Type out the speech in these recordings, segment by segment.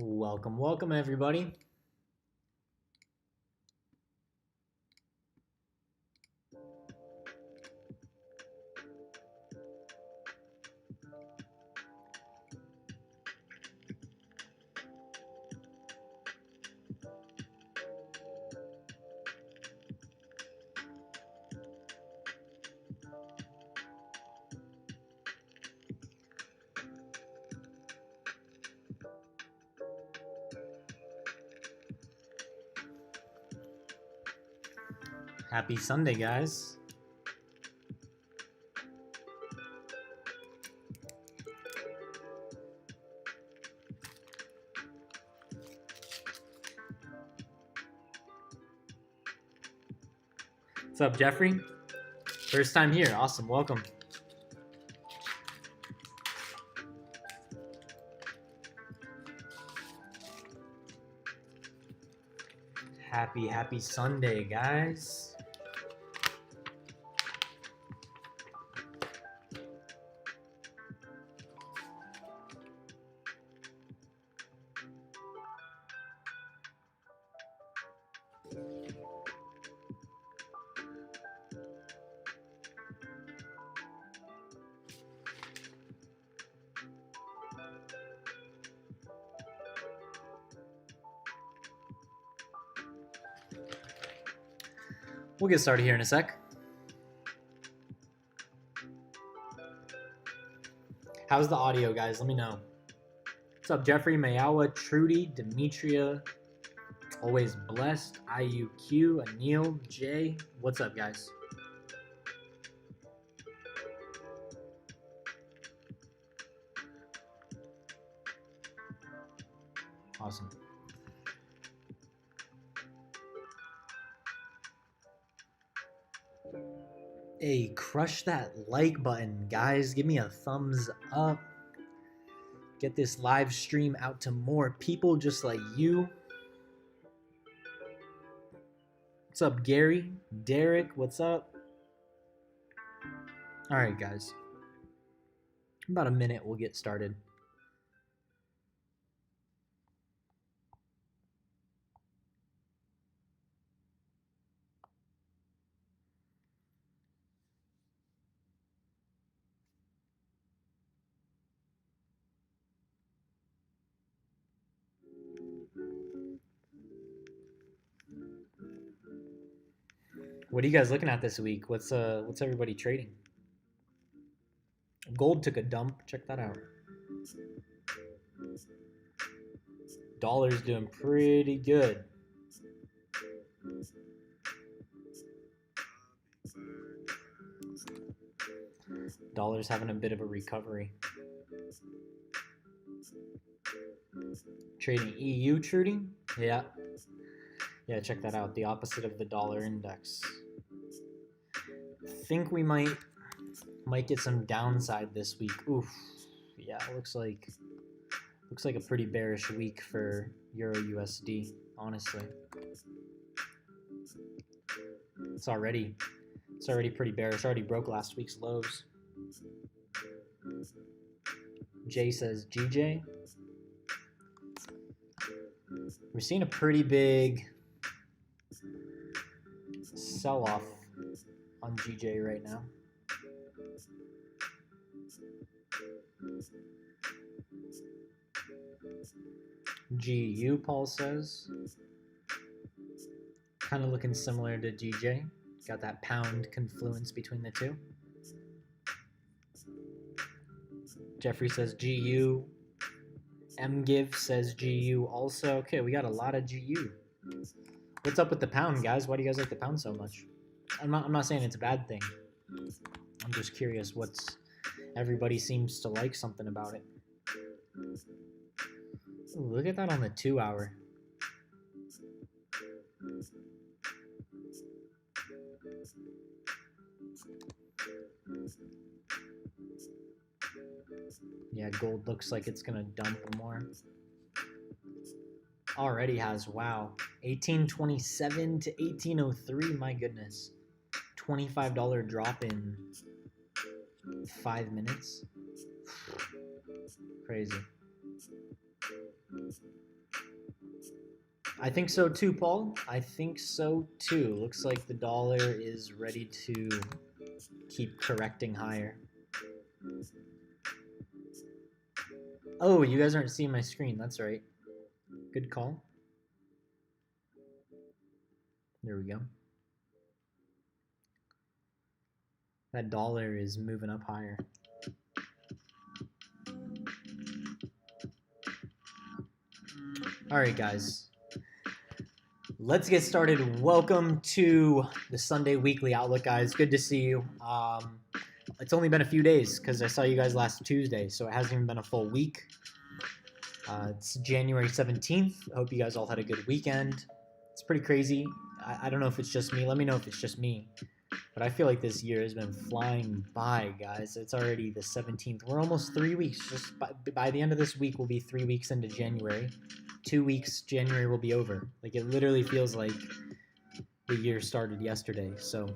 Welcome, welcome everybody. Happy Sunday, guys. What's up, Jeffrey? First time here. Awesome. Welcome. Happy Sunday, guys. We'll get started here in a sec. How's the audio, guys? Let me know. What's up, Jeffrey, Mayawa, Trudy, Demetria, always blessed, IUQ, Anil, Jay. What's up, guys? Awesome. Hey, crush that like button, guys. Give me a thumbs up. Get this live stream out to more people just like you. What's up, Gary? Derek, what's up? All right, guys. In about a minute, we'll get started. What are you guys looking at this week? What's everybody trading? Gold took a dump. Check that out. Dollar's doing pretty good. Dollar's having a bit of a recovery. Trading EU, Trudy? Yeah. Yeah, check that out. The opposite of the dollar index. Think we might get some downside this week. Oof. Yeah, looks like a pretty bearish week for Euro USD, honestly. It's already pretty bearish. Already broke last week's lows. Jay says GJ. We're seeing a pretty big sell-off on GJ right now. GU, Paul says. Kind of looking similar to GJ. Got that pound confluence between the two. Jeffrey says GU. MGive says GU also. Okay, we got a lot of GU. What's up with the pound, guys? Why do you guys like the pound so much? I'm not saying it's a bad thing. I'm just curious everybody seems to like something about it. Ooh, look at that on the 2 hour. Yeah, gold looks like it's gonna dump more. Already has, wow, 1827 to 1803. My goodness, $25 drop in 5 minutes. Crazy. I think so too, Paul. I think so too. Looks like the dollar is ready to keep correcting higher. Oh, you guys aren't seeing my screen. That's right. Good call. There we go. That dollar is moving up higher. All right, guys. Let's get started. Welcome to the Sunday Weekly Outlook, guys. Good to see you. It's only been a few days because I saw you guys last Tuesday, so it hasn't even been a full week. It's January 17th. I hope you guys all had a good weekend. It's pretty crazy. I don't know if it's just me. Let me know if it's just me. But I feel like this year has been flying by, guys. It's already the 17th. We're almost 3 weeks. Just by the end of this week, we'll be 3 weeks into January. 2 weeks, January will be over. Like, it literally feels like the year started yesterday. So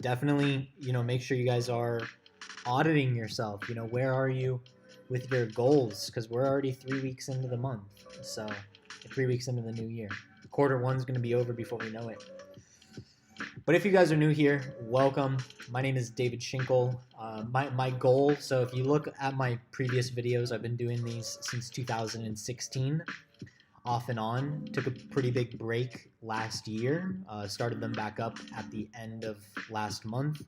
definitely, make sure you guys are auditing yourself. Where are you with your goals? Because we're already 3 weeks into the month. So 3 weeks into the new year. Quarter one's going to be over before we know it. But if you guys are new here, welcome. My name is David Schinkel. My goal, so if you look at my previous videos, I've been doing these since 2016, off and on. Took a pretty big break last year. Started them back up at the end of last month.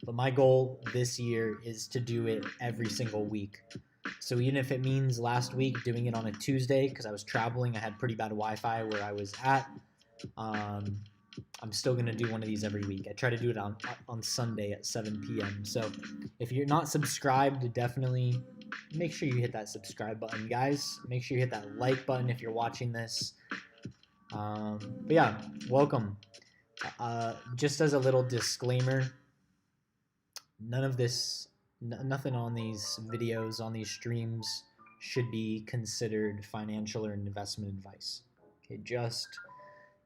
But my goal this year is to do it every single week. So even if it means last week doing it on a Tuesday, because I was traveling, I had pretty bad Wi-Fi where I was at. I'm still going to do one of these every week. I try to do it on Sunday at 7 p.m. So if you're not subscribed, definitely make sure you hit that subscribe button, guys. Make sure you hit that like button if you're watching this. But yeah, welcome. Just as a little disclaimer, nothing on these videos, on these streams, should be considered financial or investment advice. Okay, just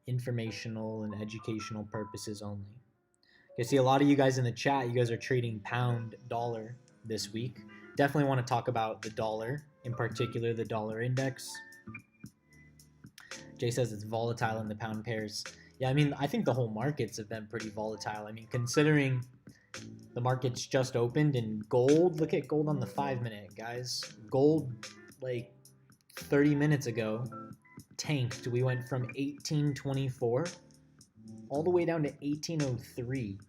informational and educational purposes only. I see a lot of you guys in the chat, you guys are trading pound dollar this week. Definitely want to talk about the dollar, in particular the dollar index. Jay says it's volatile in the pound pairs. Yeah, I think the whole markets have been pretty volatile. Considering the market's just opened and gold, look at gold on the 5-minute, guys. Gold, like 30 minutes ago, tanked. We went from 1824 all the way down to 1803.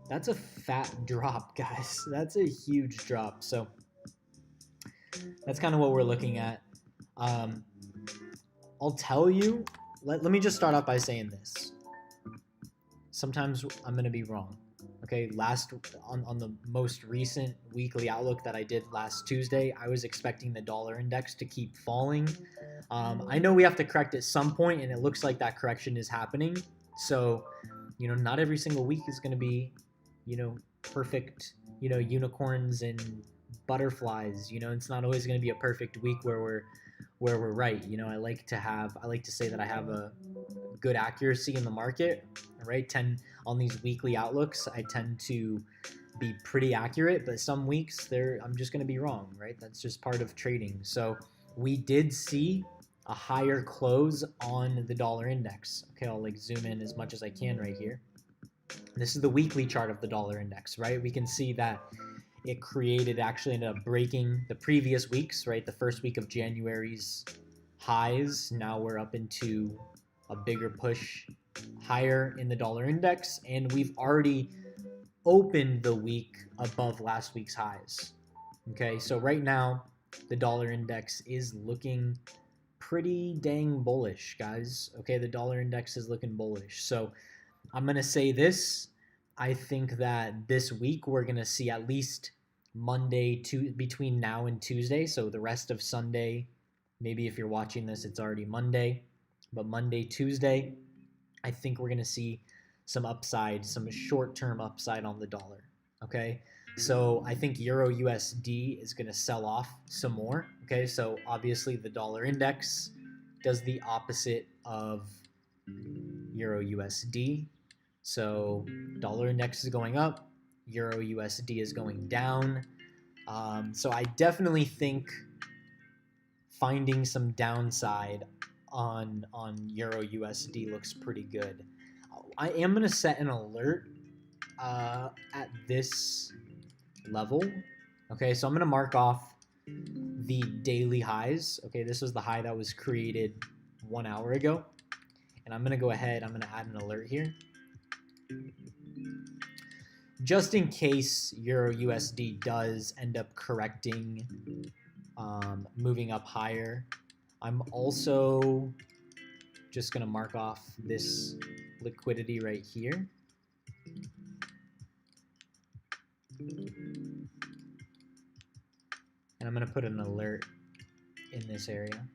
That's a fat drop, guys. That's a huge drop. So that's kind of what we're looking at. I'll tell you, let me just start off by saying this. Sometimes I'm going to be wrong. Okay, on the most recent weekly outlook that I did last Tuesday, I was expecting the dollar index to keep falling. I know we have to correct at some point, and it looks like that correction is happening. So, not every single week is going to be, perfect, unicorns and butterflies. It's not always going to be a perfect week where we're right. I like to say that I have a good accuracy in the market, right? On these weekly outlooks, I tend to be pretty accurate, but some weeks I'm just going to be wrong, right? That's just part of trading. So we did see a higher close on the dollar index. Okay, I'll zoom in as much as I can right here. This is the weekly chart of the dollar index, right? We can see that it actually ended up breaking the previous weeks, right? The first week of January's highs. Now we're up into a bigger push higher in the dollar index, and we've already opened the week above last week's highs. Okay, so right now the dollar index is looking pretty dang bullish, guys. Okay, the dollar index is looking bullish. So I'm going to say this. I think that this week we're going to see at least Monday between now and Tuesday. So the rest of Sunday, maybe if you're watching this, it's already Monday. But Monday, Tuesday, I think we're going to see some upside, some short-term upside on the dollar. Okay, so I think Euro USD is going to sell off some more. Okay, so obviously the dollar index does the opposite of Euro USD. So dollar index is going up, Euro USD is going down. So I definitely think finding some downside on Euro USD looks pretty good. I am gonna set an alert at this level. Okay, so I'm gonna mark off the daily highs. Okay, this was the high that was created 1 hour ago, and I'm gonna go ahead. I'm gonna add an alert here, just in case Euro USD does end up correcting, moving up higher. I'm also just gonna mark off this liquidity right here. And I'm going to put an alert in this area.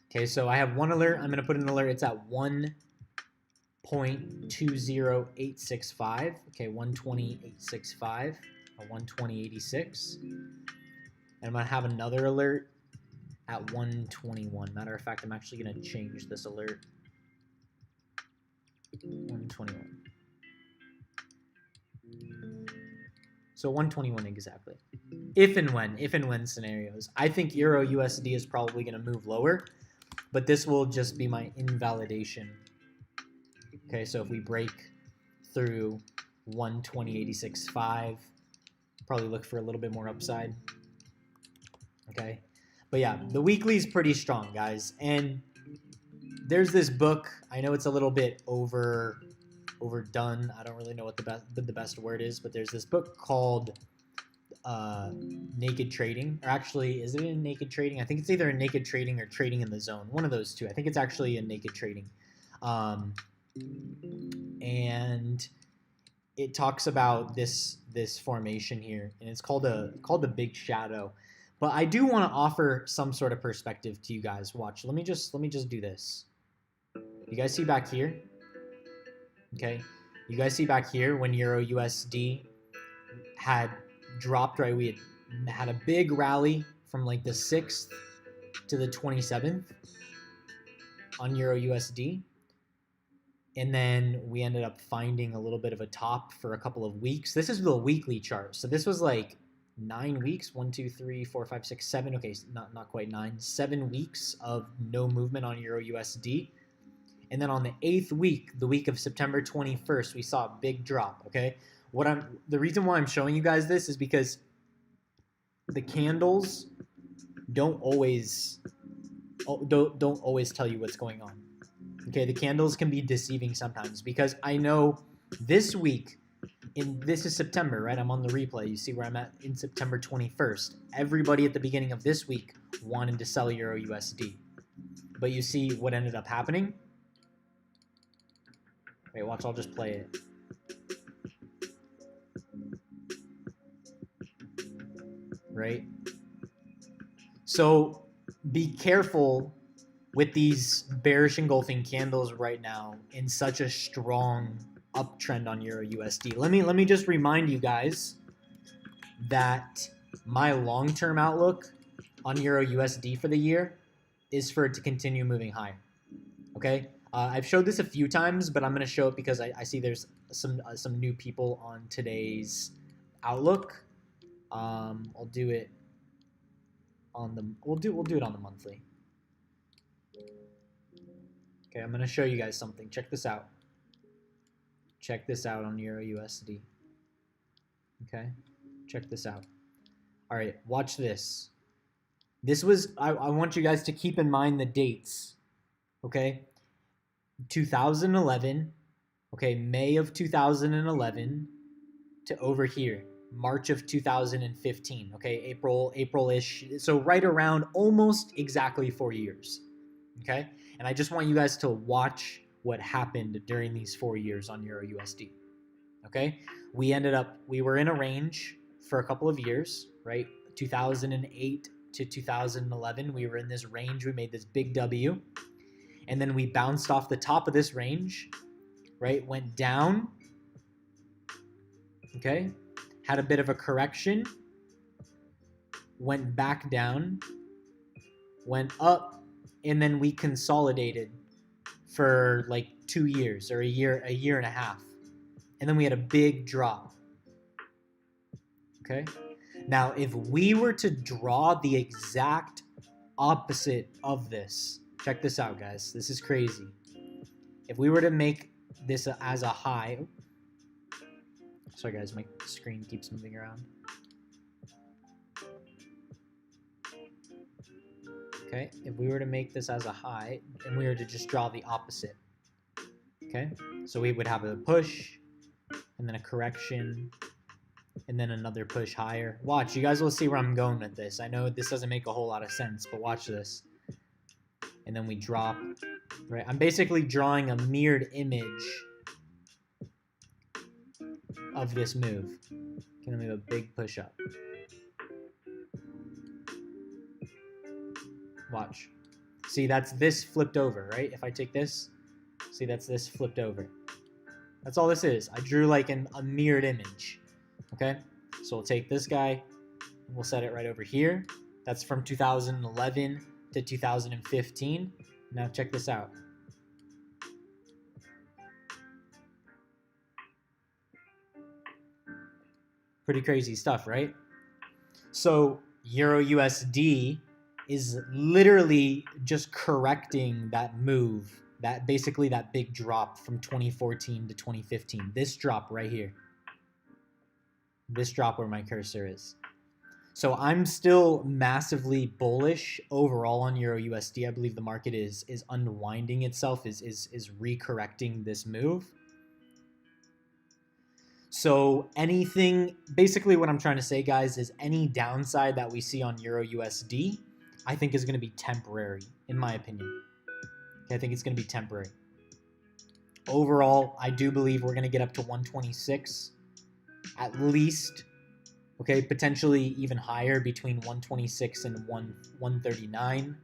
Okay, so I have one alert. I'm going to put an alert. It's at 1.20865. Okay, 120.865 or 120.86. And I'm going to have another alert at 121. Matter of fact, I'm actually going to change this alert. 121. So 121 exactly. If and when scenarios. I think Euro USD is probably going to move lower, but this will just be my invalidation. Okay, so if we break through 120.86.5, probably look for a little bit more upside. Okay, but yeah, the weekly is pretty strong, guys. And there's this book. I know it's a little bit overdone. I don't really know what the best word is, but there's this book called Naked Trading, or actually, is it in Naked Trading? I think it's either in Naked Trading or Trading in the Zone, one of those two. I think it's actually in Naked Trading, and it talks about this formation here, and it's called the Big Shadow. But I do want to offer some sort of perspective to you guys. Watch. Let me just do this. You guys see back here? Okay, you guys see back here when Euro USD had dropped, right? We had a big rally from like the 6th to the 27th on Euro USD. And then we ended up finding a little bit of a top for a couple of weeks. This is the weekly chart. So this was like 9 weeks, 1, 2, 3, 4, 5, 6, 7. Okay, not quite 9, 7 weeks of no movement on Euro USD. And then on the 8th week, the week of September 21st, we saw a big drop. Okay, the reason why I'm showing you guys this is because the candles don't always tell you what's going on. Okay, the candles can be deceiving sometimes, because I know this week, this is September, right? I'm on the replay. You see where I'm at in September 21st. Everybody at the beginning of this week wanted to sell Euro USD. But you see what ended up happening? Wait, watch, I'll just play it. Right? So be careful with these bearish engulfing candles right now in such a strong uptrend on Euro USD. Let me just remind you guys that my long-term outlook on Euro USD for the year is for it to continue moving higher. Okay, I've showed this a few times, but I'm going to show it because I see there's some new people on today's outlook. I'll do it on the we'll do it on the monthly. Okay, I'm going to show you guys something. Check this out. Check this out on Euro USD. Okay, check this out. All right, watch this. This was, I want you guys to keep in mind the dates. Okay, 2011. Okay, May of 2011 to over here, March of 2015. Okay, April-ish. So right around almost exactly 4 years. Okay, and I just want you guys to watch what happened during these 4 years on Euro USD. Okay, we were in a range for a couple of years, right? 2008 to 2011, we were in this range. We made this big W, and then we bounced off the top of this range, right? Went down, okay? Had a bit of a correction, went back down, went up, and then we consolidated for like 2 years or a year and a half. And then we had a big drop. Okay? Now, if we were to draw the exact opposite of this. Check this out, guys. This is crazy. If we were to make this as a high... Sorry, guys. My screen keeps moving around. Okay, if we were to make this as a high, and we were to just draw the opposite. Okay, so we would have a push, and then a correction, and then another push higher. Watch, you guys will see where I'm going with this. I know this doesn't make a whole lot of sense, but watch this. And then we drop, right? I'm basically drawing a mirrored image of this move. Okay, let me do a big push up. Watch. See, that's this flipped over, right? If I take this, see, that's this flipped over. That's all this is. I drew like a mirrored image, okay? So we'll take this guy, and we'll set it right over here. That's from 2011 to 2015. Now check this out. Pretty crazy stuff, right? So Euro USD is literally just correcting that move, that basically that big drop from 2014 to 2015. This drop right here. This drop where my cursor is. So I'm still massively bullish overall on Euro USD. I believe the market is unwinding itself, is recorrecting this move. So anything, basically what I'm trying to say, guys, is any downside that we see on Euro USD, I think is going to be temporary, in my opinion. Okay, I think it's going to be temporary. Overall, I do believe we're going to get up to 126 at least. Okay, potentially even higher, between 126 and 139.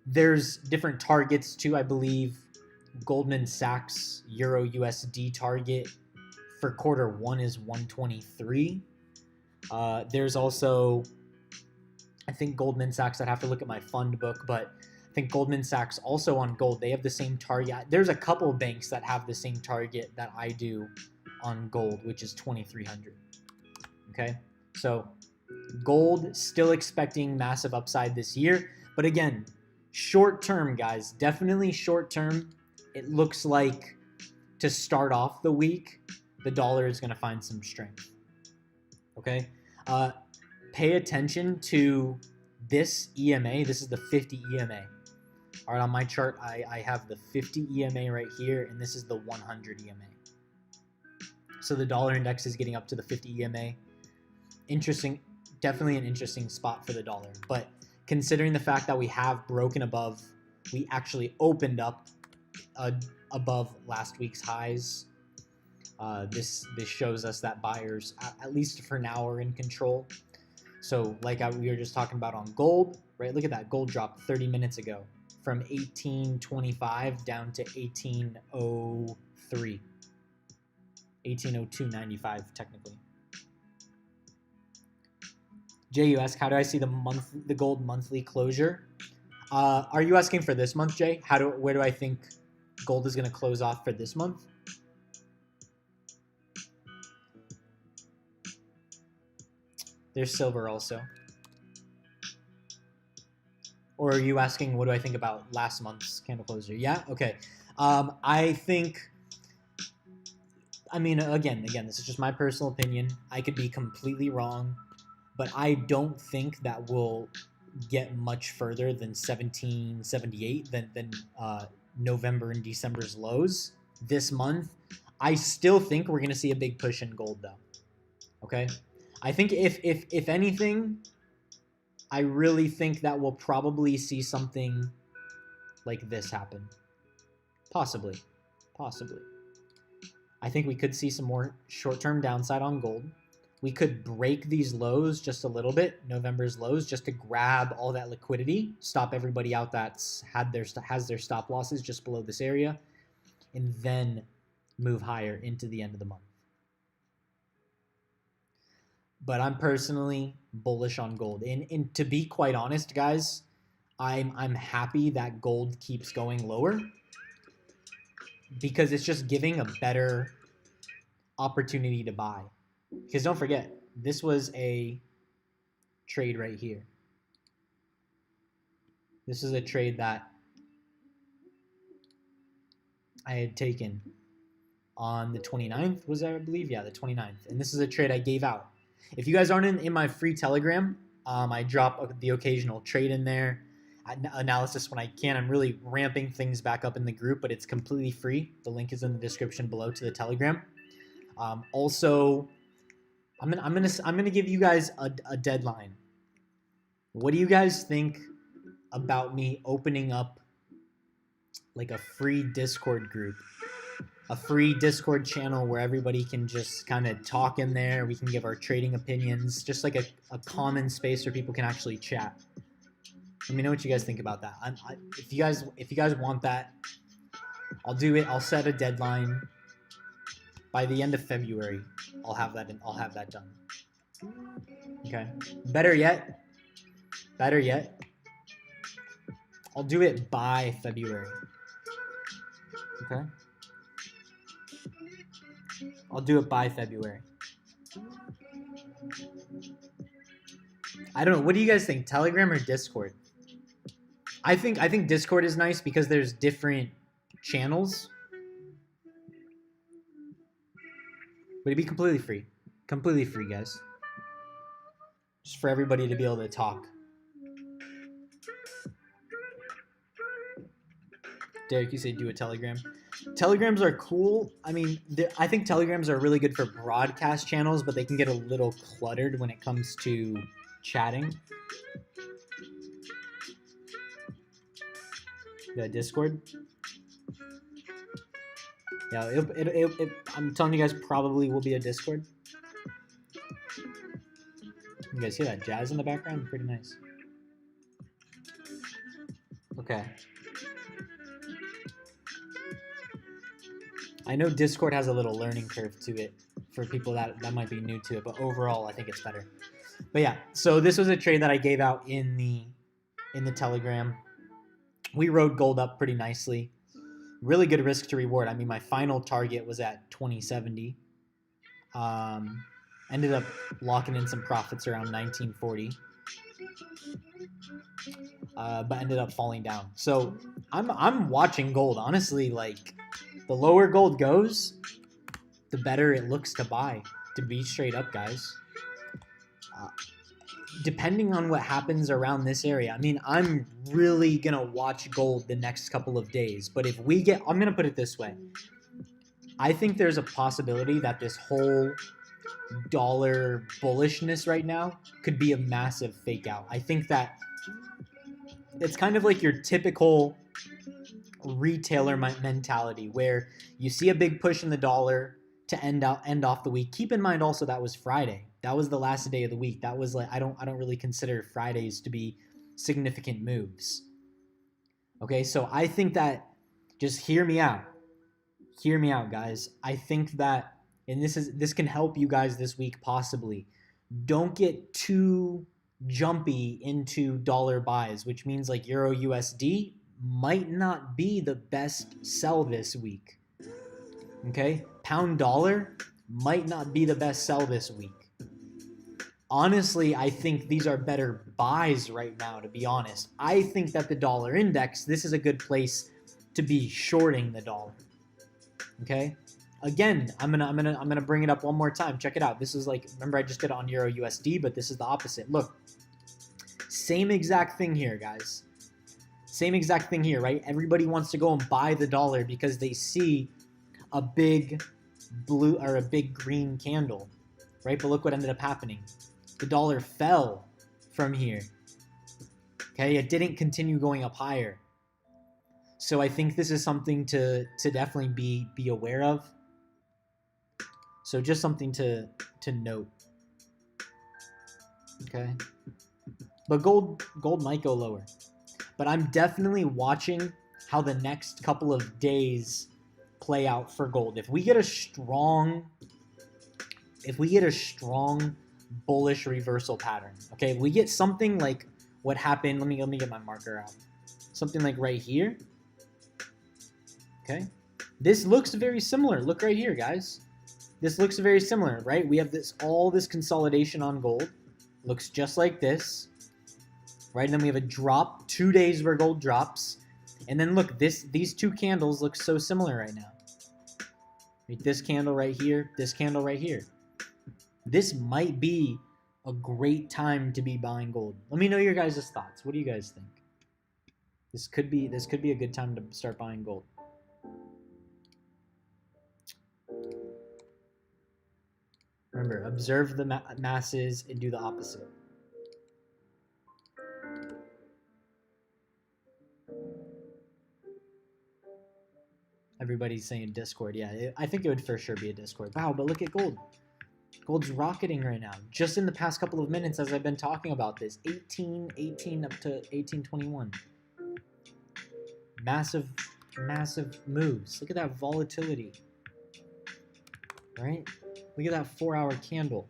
There's different targets too, I believe. Goldman Sachs Euro USD target for Q1 is 123. There's also, I think Goldman Sachs, I'd have to look at my fund book, but I think Goldman Sachs also on gold, they have the same target. There's a couple of banks that have the same target that I do on gold, which is 2,300. Okay, so gold still expecting massive upside this year, but again, short term, guys, definitely short term. It looks like to start off the week, the dollar is going to find some strength. Okay, pay attention to this EMA. This is the 50 EMA. All right, on my chart, I have the 50 EMA right here, and this is the 100 EMA. So the dollar index is getting up to the 50 EMA. Interesting, definitely an interesting spot for the dollar. But considering the fact that we have broken above, we actually opened up above last week's highs. This shows us that buyers, at least for now, are in control. So like we were just talking about on gold, right? Look at that, gold dropped 30 minutes ago from 1825 down to 1803. 1802.95 technically. Jay, you ask, how do I see the gold monthly closure? Are you asking for this month, Jay? Where do I think gold is going to close off for this month? There's silver also. Or are you asking, what do I think about last month's candle closure? Yeah, okay. I think, I mean, again, this is just my personal opinion. I could be completely wrong, but I don't think that we'll get much further than 1778 than November and December's lows this month. I still think we're going to see a big push in gold, though. Okay, I think if anything, I really think that we'll probably see something like this happen. Possibly. I think we could see some more short-term downside on gold. We could break these lows just a little bit, November's lows, just to grab all that liquidity, stop everybody out that has their stop losses just below this area, and then move higher into the end of the month. But I'm personally bullish on gold. And to be quite honest, guys, I'm happy that gold keeps going lower, because it's just giving a better opportunity to buy. Because don't forget, this was a trade right here. This is a trade that I had taken on the 29th, was that, I believe? Yeah, the 29th. And this is a trade I gave out. If you guys aren't in my free Telegram, I drop the occasional trade in there, analysis when I can. I'm really ramping things back up in the group, but it's completely free. The link is in the description below to the Telegram. Also, I'm gonna give you guys a deadline. What do you guys think about me opening up like a free Discord group? A free Discord channel where everybody can just kind of talk in there. We can give our trading opinions, just like a common space where people can actually chat. Let me know what you guys think about that. If you guys want that, I'll do it. I'll set a deadline. By the end of February, I'll have that done. Okay. Better yet, I'll do it by February. Okay. I'll do it by February. I don't know. What do you guys think? Telegram or Discord? I think Discord is nice because there's different channels. But it'd be completely free. Completely free, guys. Just for everybody to be able to talk. Derek, you say do a Telegram. Telegrams are cool. I mean, I think Telegrams are really good for broadcast channels, but they can get a little cluttered when it comes to chatting. The Discord. Yeah, I'm telling you guys, probably will be a Discord. You guys hear that jazz in the background? Pretty nice. Okay. I know Discord has a little learning curve to it for people that might be new to it, but overall, I think it's better. But yeah, so this was a trade that I gave out in the Telegram. We rode gold up pretty nicely. Really good risk to reward. I mean, my final target was at 2070. Ended up locking in some profits around 1940. But ended up falling down. So I'm watching gold. Honestly, like, the lower gold goes, the better it looks to buy. To be straight up, guys. Depending on what happens around this area, I mean, I'm really going to watch gold the next couple of days. But if we get, I'm going to put it this way. I think there's a possibility that this whole dollar bullishness right now could be a massive fake out. I think that it's kind of like your typical retailer mentality where you see a big push in the dollar to end off the week. Keep in mind also that was Friday. That was the last day of the week. That was like I don't really consider Fridays to be significant moves. Okay, so I think that, just hear me out. Hear me out, guys. I think that, and this can help you guys this week possibly. Don't get too jumpy into dollar buys, which means like Euro USD might not be the best sell this week. Okay? Pound dollar might not be the best sell this week. Honestly, I think these are better buys right now, to be honest. I think that the dollar index, this is a good place to be shorting the dollar. Okay? Again, I'm gonna bring it up one more time. Check it out. This is like, remember I just did it on Euro USD, but this is the opposite. Look, same exact thing here, guys. Same exact thing here, right? Everybody wants to go and buy the dollar because they see a big blue or a big green candle, right? But look what ended up happening. The dollar fell from here. Okay, it didn't continue going up higher. So I think this is something to definitely be aware of. So just something to note. Okay. But gold might go lower. But I'm definitely watching how the next couple of days play out for gold. If we get a strong bullish reversal pattern, okay, if we get something like what happened, let me get my marker out. Something like right here. Okay. This looks very similar. Look right here, guys. This looks very similar, right? We have all this consolidation on gold. Looks just like this, right? And then we have a drop, 2 days where gold drops. And then look, these two candles look so similar right now. This candle right here, this candle right here. This might be a great time to be buying gold. Let me know your guys' thoughts. What do you guys think? This could be a good time to start buying gold. Remember, observe the masses and do the opposite. Everybody's saying Discord. Yeah, I think it would for sure be a Discord. Wow, but look at gold. Gold's rocketing right now. Just in the past couple of minutes as I've been talking about this. 18 up to 1821. Massive moves. Look at that volatility. Right? Look at that 4-hour candle.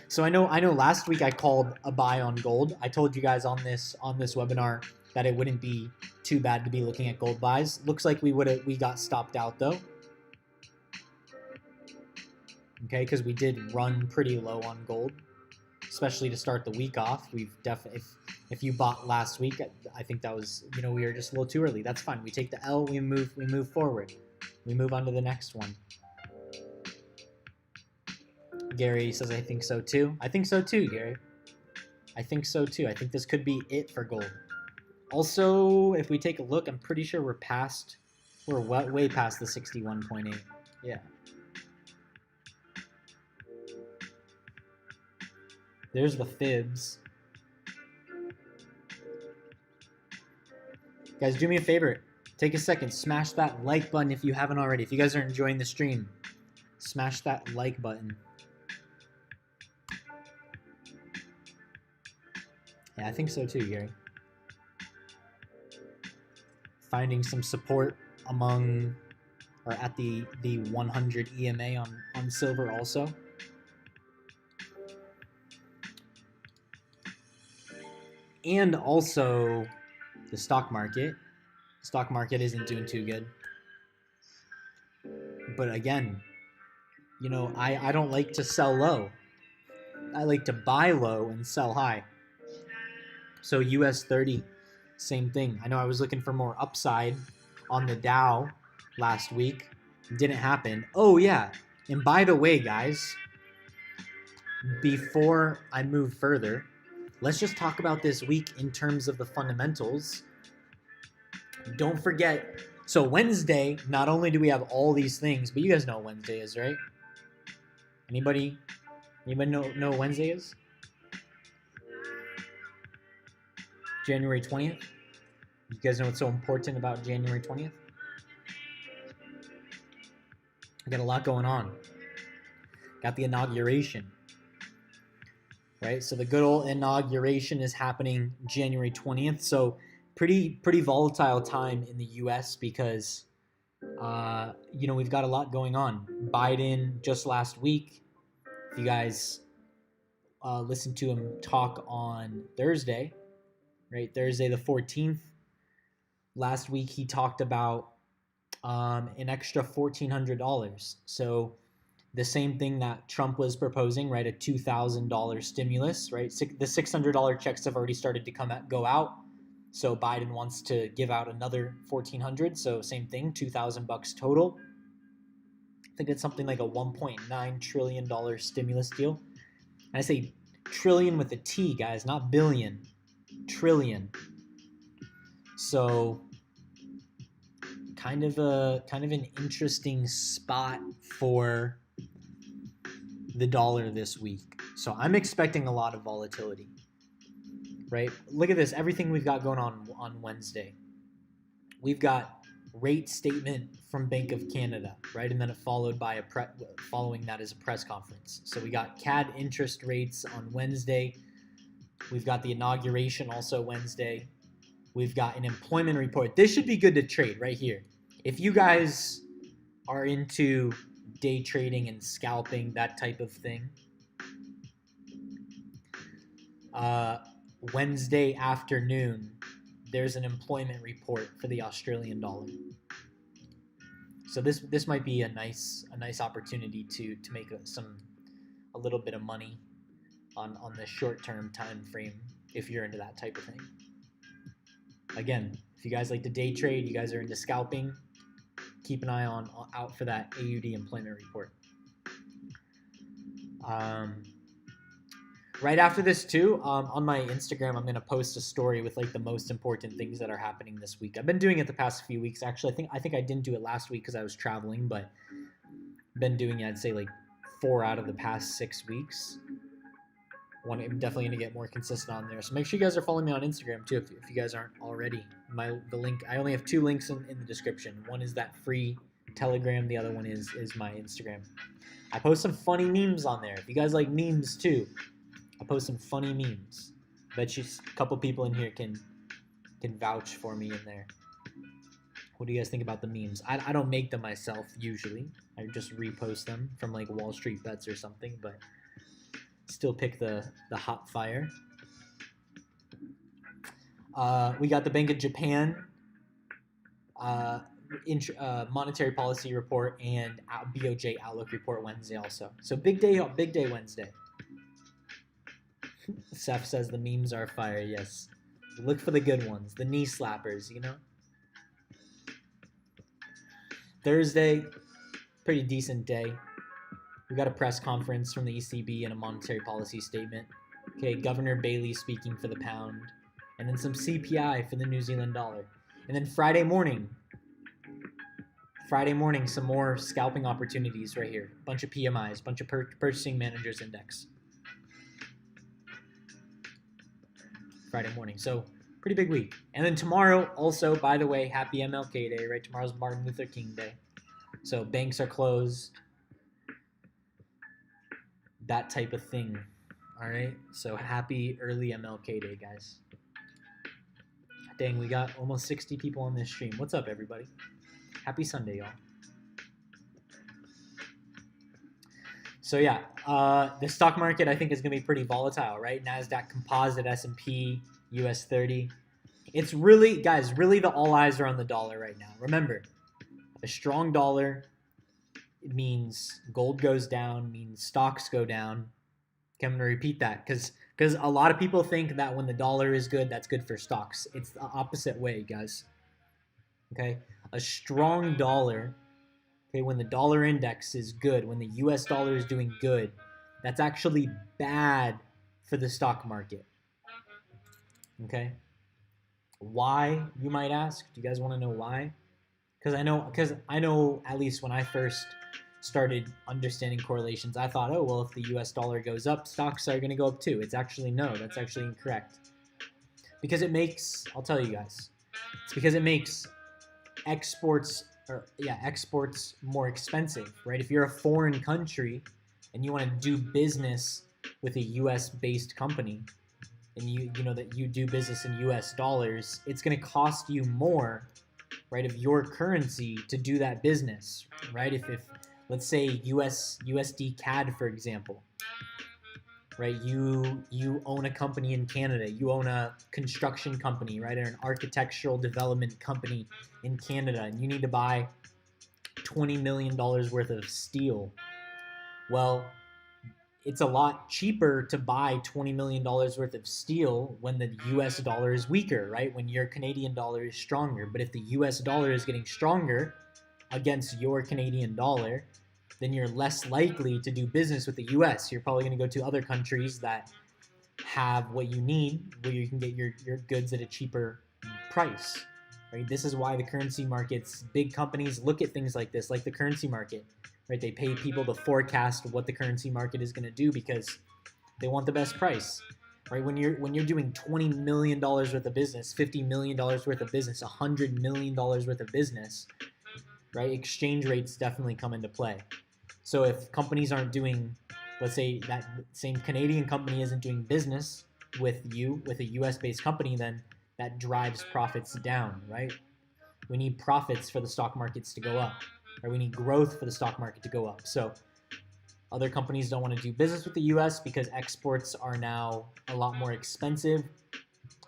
So I know last week I called a buy on gold. I told you guys on this webinar that it wouldn't be too bad to be looking at gold buys. Looks like we got stopped out though. Okay, because we did run pretty low on gold, especially to start the week off. We've definitely, if you bought last week, I think that was, we were just a little too early. That's fine. We take the L, we move forward. We move on to the next one. Gary says, I think so too. I think so too, Gary. I think so too. I think this could be it for gold. Also, if we take a look, I'm pretty sure we're way past the 61.8. Yeah. There's the fibs. Guys, do me a favor. Take a second. Smash that like button if you haven't already. If you guys are enjoying the stream, smash that like button. Yeah, I think so too, Gary. Finding some support among, or at the 100 EMA on silver also. And also the stock market. Stock market isn't doing too good. But again, I don't like to sell low. I like to buy low and sell high. So US 30, same thing. I know I was looking for more upside on the Dow last week. Didn't happen. Oh yeah, and by the way, guys, before I move further, let's just talk about this week in terms of the fundamentals. Don't forget, so Wednesday, not only do we have all these things, but you guys know what Wednesday is, right? Anybody know what Wednesday is? January 20th? You guys know what's so important about January 20th? I got a lot going on. Got the inauguration. Right? So the good old inauguration is happening January 20th. So pretty volatile time in the US because we've got a lot going on. Biden just last week, if you guys listened to him talk on Thursday, right? Thursday the 14th. Last week he talked about an extra $1,400. So the same thing that Trump was proposing, right? A $2,000 stimulus, right? The $600 checks have already started to go out. So Biden wants to give out another $1,400. So same thing, $2,000 total. I think it's something like a $1.9 trillion stimulus deal. And I say trillion with a T, guys, not billion. Trillion. So kind of an interesting spot for the dollar this week. So I'm expecting a lot of volatility. Right? Look at this. Everything we've got going on Wednesday. We've got rate statement from Bank of Canada, right? And then it followed by following that is a press conference. So we got CAD interest rates on Wednesday. We've got the inauguration also Wednesday. We've got an employment report. This should be good to trade right here. If you guys are into day trading and scalping, that type of thing, Wednesday afternoon, there's an employment report for the Australian dollar. So this might be a nice opportunity to make a little bit of money on the short-term time frame if you're into that type of thing. Again, if you guys like to day trade, you guys are into scalping, keep an eye out for that AUD employment report. Right after this too, on my Instagram, I'm gonna post a story with like the most important things that are happening this week. I've been doing it the past few weeks. Actually, I think I didn't do it last week because I was traveling, but been doing it, I'd say like 4 out of the past 6 weeks. I'm definitely gonna get more consistent on there. So make sure you guys are following me on Instagram too if you guys aren't already. The link, I only have 2 links in the description. One is that free Telegram. The other one is my Instagram. I post some funny memes on there. If you guys like memes too, I post some funny memes. Bet you a couple people in here can vouch for me in there. What do you guys think about the memes? I don't make them myself usually. I just repost them from like Wall Street Bets or something, but still pick the hot fire. We got the Bank of Japan monetary policy report and BOJ outlook report Wednesday also. So big day Wednesday. Seth says the memes are fire. Yes, look for the good ones, the knee slappers. You know. Thursday, pretty decent day. We got a press conference from the ECB and a monetary policy statement. Okay, Governor Bailey speaking for the pound, and then some CPI for the New Zealand dollar. And then Friday morning, some more scalping opportunities right here. Bunch of PMIs, bunch of purchasing managers index. Friday morning, so pretty big week. And then tomorrow, also, by the way, happy MLK Day, right? Tomorrow's Martin Luther King Day. So banks are closed. That type of thing. All right? So happy early MLK Day, guys. Dang, we got almost 60 people on this stream. What's up, everybody? Happy Sunday, y'all. So yeah, the stock market I think is going to be pretty volatile, right? NASDAQ Composite, S&P, US 30. It's really, guys, really the all eyes are on the dollar right now. Remember, a strong dollar, it means gold goes down, means stocks go down. Okay, I'm going to repeat that because a lot of people think that when the dollar is good, that's good for stocks. It's the opposite way, guys. Okay, a strong dollar, okay, when the dollar index is good, when the US dollar is doing good, that's actually bad for the stock market. Okay? Why, you might ask? Do you guys want to know why? Because I know at least when I first started understanding correlations, I thought, oh, well, if the US dollar goes up, stocks are going to go up too. It's actually no, that's actually incorrect. Because it makes, I'll tell you guys, it's because it makes exports more expensive, right? If you're a foreign country and you want to do business with a US based company and you know that you do business in US dollars, it's going to cost you more, right, of your currency to do that business, right? If let's say USD CAD, for example, right? You own a company in Canada, you own a construction company, right, or an architectural development company in Canada, and you need to buy $20 million worth of steel. Well, it's a lot cheaper to buy $20 million worth of steel when the US dollar is weaker, right? When your Canadian dollar is stronger. But if the US dollar is getting stronger against your Canadian dollar, then you're less likely to do business with the US. You're probably going to go to other countries that have what you need, where you can get your goods at a cheaper price, right? This is why the currency markets, big companies look at things like this, like the currency market, right? They pay people to forecast what the currency market is going to do because they want the best price, right? When you're doing $20 million worth of business, $50 million worth of business, $100 million worth of business, right? Exchange rates definitely come into play. So if companies aren't doing, let's say that same Canadian company isn't doing business with you, with a US-based company, then that drives profits down, right? We need profits for the stock markets to go up, or we need growth for the stock market to go up. So other companies don't want to do business with the US because exports are now a lot more expensive.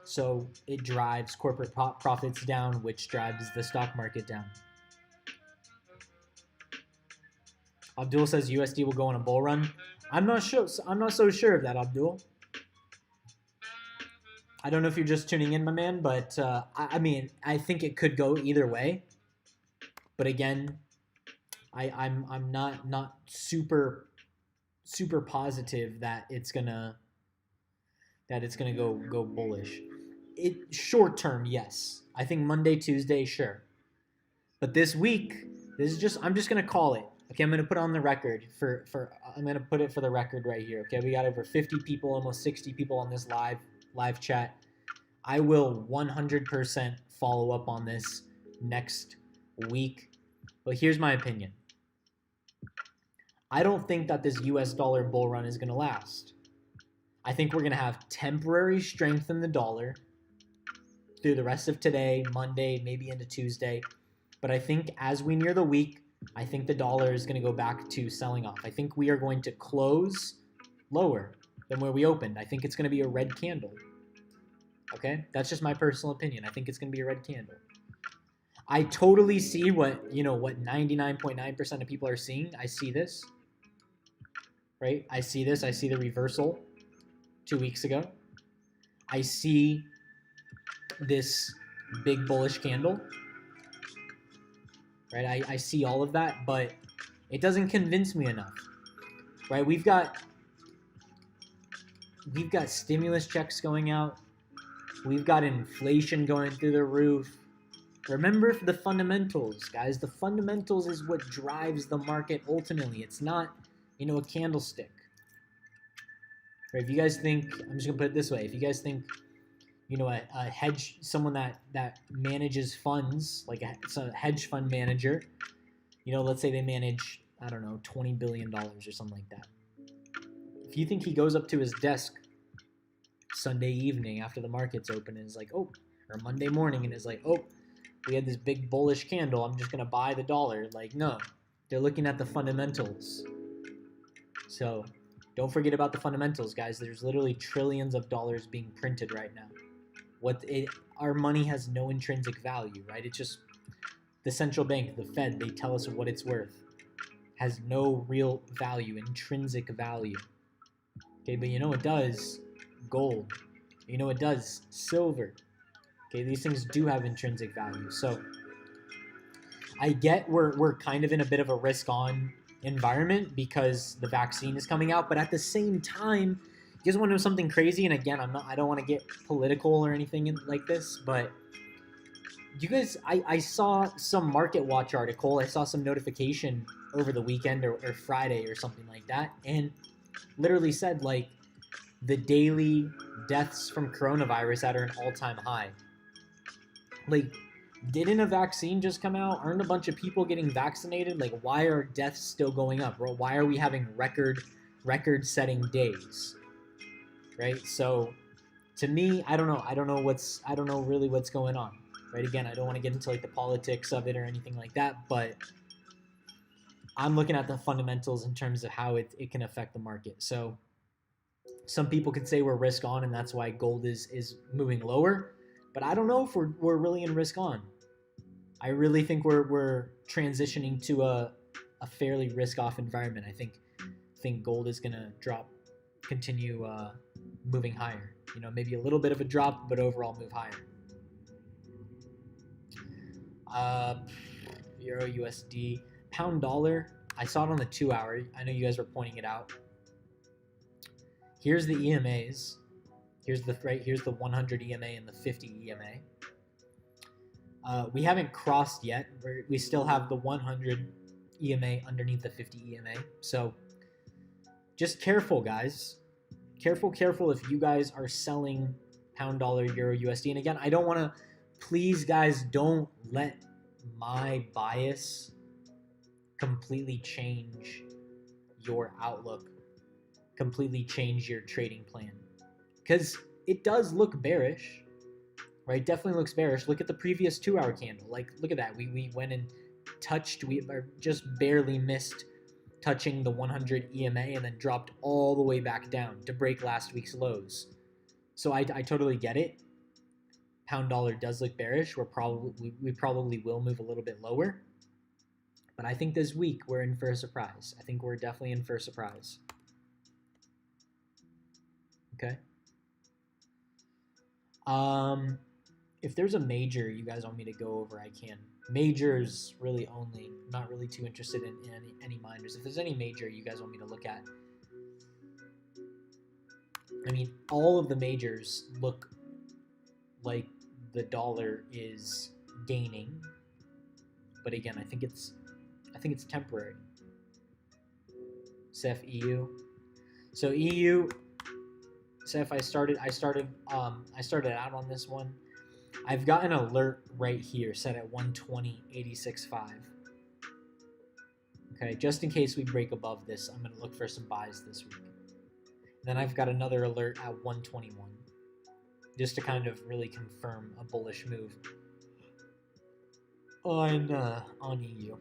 So it drives corporate profits down, which drives the stock market down. Abdul says USD will go on a bull run. I'm not sure. I'm not so sure of that, Abdul. I don't know if you're just tuning in, my man, but I mean, I think it could go either way. But again, I'm not super positive that it's gonna go bullish. It short term, yes. I think Monday, Tuesday, sure. But this week, this is just I'm just gonna call it. Okay, I'm gonna put on the record for I'm gonna put it for the record right here. Okay, we got over 50 people, almost 60 people on this live chat. I will 100% follow up on this next week. But here's my opinion. I don't think that this US dollar bull run is going to last. I think we're going to have temporary strength in the dollar through the rest of today, Monday, maybe into Tuesday. But I think as we near the week, I think the dollar is going to go back to selling off. I think we are going to close lower than where we opened. I think it's going to be a red candle. Okay? That's just my personal opinion. I think it's going to be a red candle. I totally see what 99.9% of people are seeing. I see this. Right? I see this. I see the reversal 2 weeks ago. I see this big bullish candle. Right? I see all of that, but it doesn't convince me enough. Right? We've got stimulus checks going out. We've got inflation going through the roof. Remember the fundamentals, guys. The fundamentals is what drives the market ultimately. It's not, a candlestick. Right? If you guys think, I'm just gonna put it this way: if you guys think, a hedge, someone that manages funds, like it's a hedge fund manager, let's say they manage, I don't know, $20 billion or something like that. If you think he goes up to his desk Sunday evening after the market's open and is like, or Monday morning and is like, we had this big bullish candle, I'm just going to buy the dollar. Like, no, they're looking at the fundamentals. So don't forget about the fundamentals, guys. There's literally trillions of dollars being printed right now. Our money has no intrinsic value, right? It's just the central bank, the Fed, they tell us what it's worth. Has no real value, intrinsic value. Okay, but it does? Gold. It does? Silver. Okay, these things do have intrinsic value. So I get we're kind of in a bit of a risk-on environment because the vaccine is coming out, but at the same time, you guys want to know something crazy? And again, I don't want to get political or anything like this, but you guys, I saw some Market Watch article. I saw some notification over the weekend or Friday or something like that, and literally said like the daily deaths from coronavirus at an all-time high. Like, didn't a vaccine just come out? Aren't a bunch of people getting vaccinated? Like, why are deaths still going up? Why are we having record-setting days? Right? So, to me, I don't know really what's going on. Right? Again, I don't want to get into like the politics of it or anything like that, but I'm looking at the fundamentals in terms of how it can affect the market. So, some people could say we're risk on, and that's why gold is moving lower. But I don't know if we're really in risk on. I really think we're transitioning to a fairly risk off environment. I think gold is gonna continue moving higher. Maybe a little bit of a drop, but overall move higher. Euro USD, pound dollar. I saw it on the 2 hour. I know you guys were pointing it out. Here's the EMAs. Here's the 100 EMA and the 50 EMA. We haven't crossed yet. We still have the 100 EMA underneath the 50 EMA. So just careful, guys. Careful if you guys are selling pound dollar, euro USD. And again, I don't want to, please guys, don't let my bias completely change your outlook, completely change your trading plan. Because it does look bearish, right? Definitely looks bearish. Look at the previous 2 hour candle. Like, look at that. We went and touched, we just barely missed touching the 100 EMA and then dropped all the way back down to break last week's lows. So I totally get it. Pound dollar does look bearish. We probably will move a little bit lower. But I think this week we're in for a surprise. I think we're definitely in for a surprise. Okay. If there's a major you guys want me to go over, I can. Majors really only. Not really too interested in any minors. If there's any major you guys want me to look at, I mean, all of the majors look like the dollar is gaining, but again, I think it's temporary. Seth EU. So EU. Seth, I started out on this one. I've got an alert right here set at 120.86.5. Okay, just in case we break above this, I'm going to look for some buys this week. Then I've got another alert at 121, just to kind of really confirm a bullish move on EU.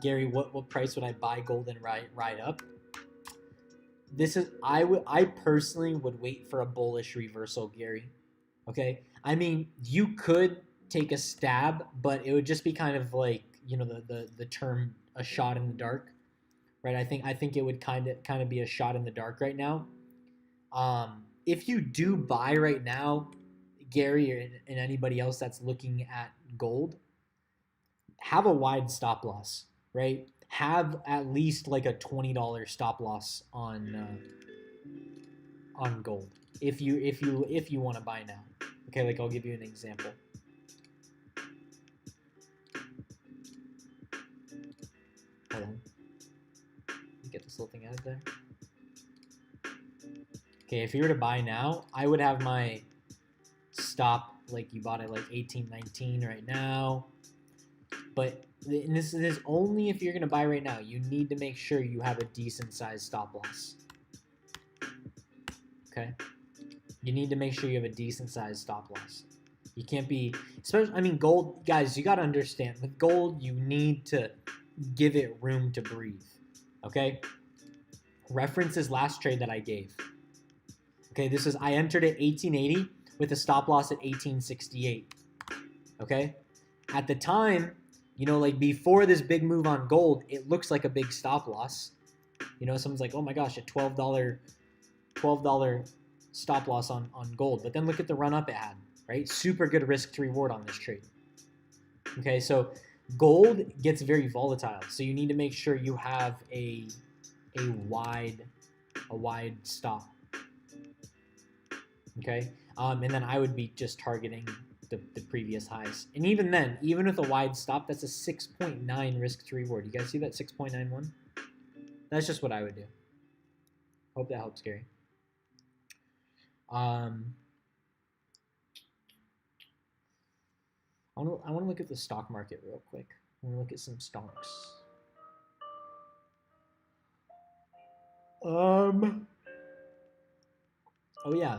Gary, what price would I buy gold and ride up? This is I personally would wait for a bullish reversal, Gary. Okay, I mean you could take a stab, but it would just be kind of like, you know, the term a shot in the dark, right? I think it would kind of be a shot in the dark right now. If you do buy right now, Gary and anybody else that's looking at gold, have a wide stop loss, right? Have at least like a $20 stop loss on gold if you want to buy now. Okay, like I'll give you an example. Hold on. Get this little thing out of there. Okay, if you were to buy now, I would have my stop like you bought it like 18.19 right now. But this is only if you're going to buy right now. You need to make sure you have a decent sized stop loss. Okay? You need to make sure you have a decent sized stop loss. You can't be, especially, I mean, gold, guys, you got to understand, with gold, you need to give it room to breathe. Okay? Reference this last trade that I gave. Okay, this is, I entered at 1880 with a stop loss at 1868. Okay? At the time, you know, like before this big move on gold, it looks like a big stop loss. You know, someone's like, oh my gosh, a $12 stop loss on gold. But then look at the run up it had, right? Super good risk to reward on this trade. Okay, so gold gets very volatile. So you need to make sure you have a wide stop. Okay, and then I would be just targeting the previous highs. And even then, even with a wide stop, that's a 6.9 risk to reward. You guys see that 6.91? That's just what I would do. Hope that helps, Gary. I want to look at the stock market real quick. I want to look at some stocks. Oh yeah.